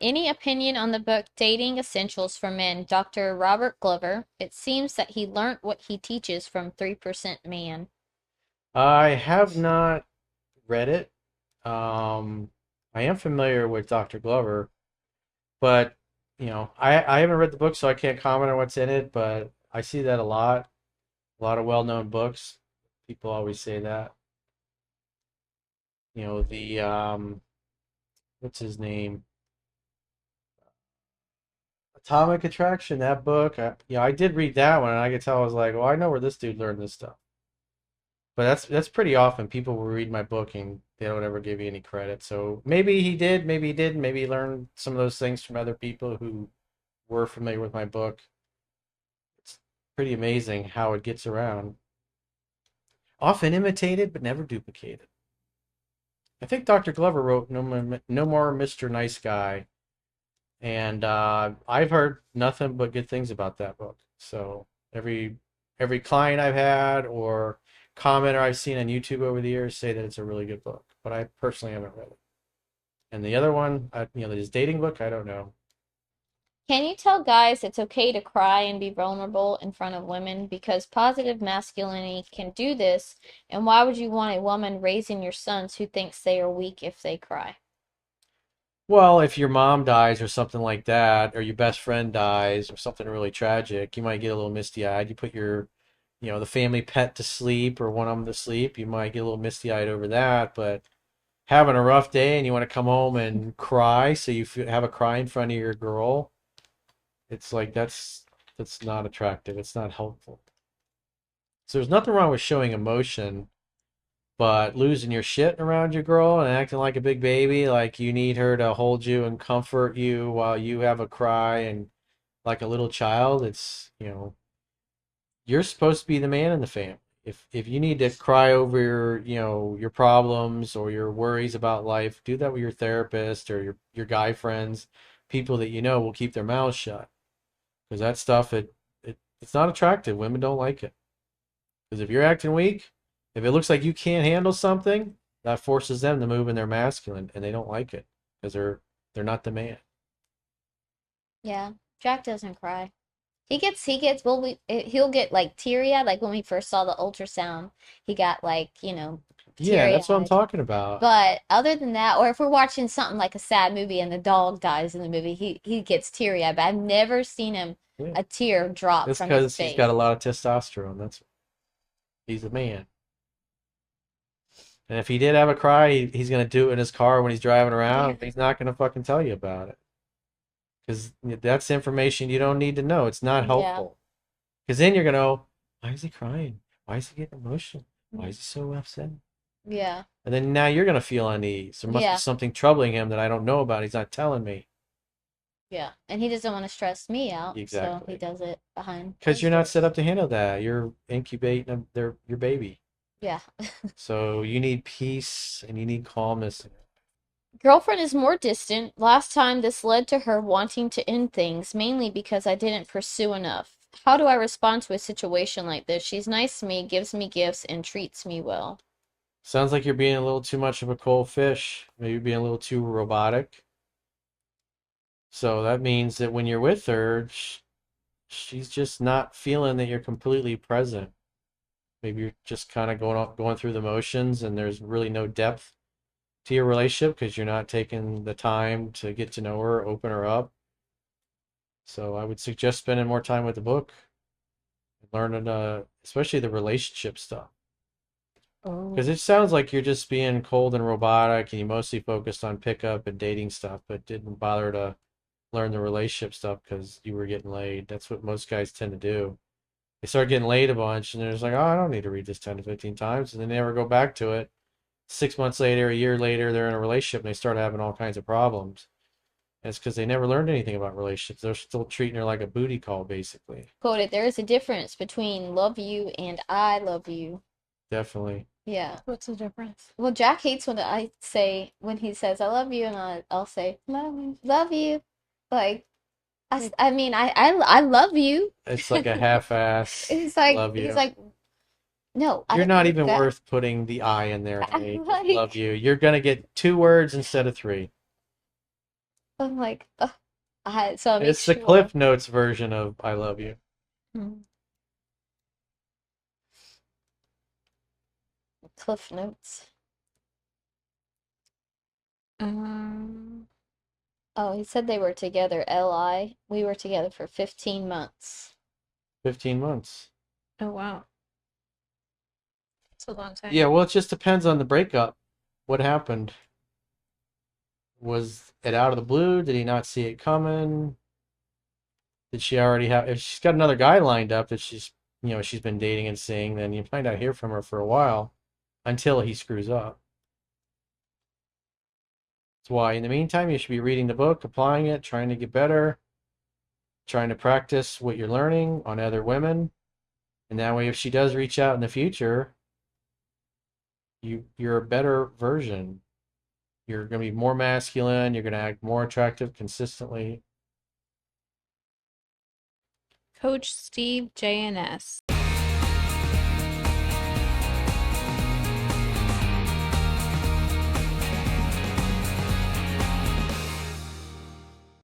Any opinion on the book Dating Essentials for Men, Dr. Robert Glover? It seems that he learnt what he teaches from 3% Man. I have not read it. Um, I am familiar with Dr. Glover, but I haven't read the book, so I can't comment on what's in it. But I see that a lot of well-known books. People always say that. The what's his name? Atomic Attraction. That book. I did read that one, and I could tell I was like, well, I know where this dude learned this stuff. But that's pretty often. People will read my book and they don't ever give you any credit. So maybe he did, maybe he didn't, maybe he learned some of those things from other people who were familiar with my book. It's pretty amazing how it gets around. Often imitated, but never duplicated. I think Dr. Glover wrote No More Mr. Nice Guy, and I've heard nothing but good things about that book. So every client I've had or commenter I've seen on YouTube over the years say that it's a really good book, but I personally haven't read it. And the other one, his dating book, I don't know. Can you tell guys it's okay to cry and be vulnerable in front of women because positive masculinity can do this? And why would you want a woman raising your sons who thinks they are weak if they cry? Well, if your mom dies or something like that, or your best friend dies or something really tragic, you might get a little misty-eyed. You put the family pet to sleep or one of them to sleep, you might get a little misty-eyed over that. But having a rough day and you want to come home and cry, so have a cry in front of your girl, it's like that's not attractive. It's not helpful. So there's nothing wrong with showing emotion, but losing your shit around your girl and acting like a big baby, like you need her to hold you and comfort you while you have a cry and like a little child, you're supposed to be the man in the family. If you need to cry over your problems or your worries about life, do that with your therapist or your guy friends, people that you know will keep their mouths shut. Because that stuff, it's not attractive. Women don't like it. Because if you're acting weak, if it looks like you can't handle something, that forces them to move in their masculine, and they don't like it because they're not the man. Yeah, Jack doesn't cry. Well, he'll get like teary-eyed, like when we first saw the ultrasound, he got like, Yeah, that's what I'm teary-eyed. talking about. But other than that, or if we're watching something like a sad movie and the dog dies in the movie, he gets teary-eyed. But I've never seen him Yeah, a tear drop it's from his because he's got face. a lot of testosterone. He's a man. And if he did have a cry, he's gonna do it in his car when he's driving Yeah. around. He's not gonna fucking tell you about it because that's information you don't need to know. It's not Yeah. helpful. Because then you're gonna know, why is he crying? Why is he getting emotional? Why is he so upset? Yeah. And then now you're gonna feel unease. There must be Yeah. something troubling him that I don't know about. He's not telling me. Yeah. And he doesn't want to stress me out, so he Exactly. does it behind Because closed you're not set doors. up to handle that. You're incubating your baby. Yeah. So you need peace and you need calmness. Girlfriend is more distant. Last time this led to her wanting to end things, mainly because I didn't pursue enough. How do I respond to a situation like this? She's nice to me, gives me gifts, and treats me well. Sounds like you're being a little too much of a cold fish. Maybe being a little too robotic. So that means that when you're with her, she's just not feeling that you're completely present. Maybe you're just kind of going through the motions and there's really no depth to your relationship because you're not taking the time to get to know her, open her up. So I would suggest spending more time with the book, learning especially the relationship stuff. Because Oh. it sounds like you're just being cold and robotic and you mostly focused on pickup and dating stuff, but didn't bother to learn the relationship stuff because you were getting laid. That's what most guys tend to do. They start getting laid a bunch and they're just like, oh, I don't need to read this 10 to 15 times. And then they never go back to it. 6 months later, a year later, they're in a relationship and they start having all kinds of problems. And it's because they never learned anything about relationships. They're still treating her like a booty call, basically. Quoted, there is a difference between love you and I love you. Definitely. Yeah. What's the difference? Well, Jack hates when I say, when he says, I love you, and I'll say, love you. Love you. Like, I mean, I love you. It's like a half-ass love He's you. like, no, I You're don't not like even that. worth putting the I in there, honey. I'm Just love like, you. You're gonna get 2 words instead of 3. I'm like, so I make It's the sure. Cliff Notes version of I love you. Hmm. Cliff Notes. Um, oh, he said they were together, L.I. We were together for 15 months. 15 months. Oh, wow. It's a long Yeah, time. well, it just depends on the breakup. What happened? Was it out of the blue? Did he not see it coming? Did she already have, if she's got another guy lined up that she's been dating and seeing, then you might not hear from her for a while until he screws up. That's why, in the meantime, you should be reading the book, applying it, trying to get better, trying to practice what you're learning on other women. And that way, if she does reach out in the future, you're a better version. You're going to be more masculine. You're going to act more attractive consistently. Coach Steve JNS.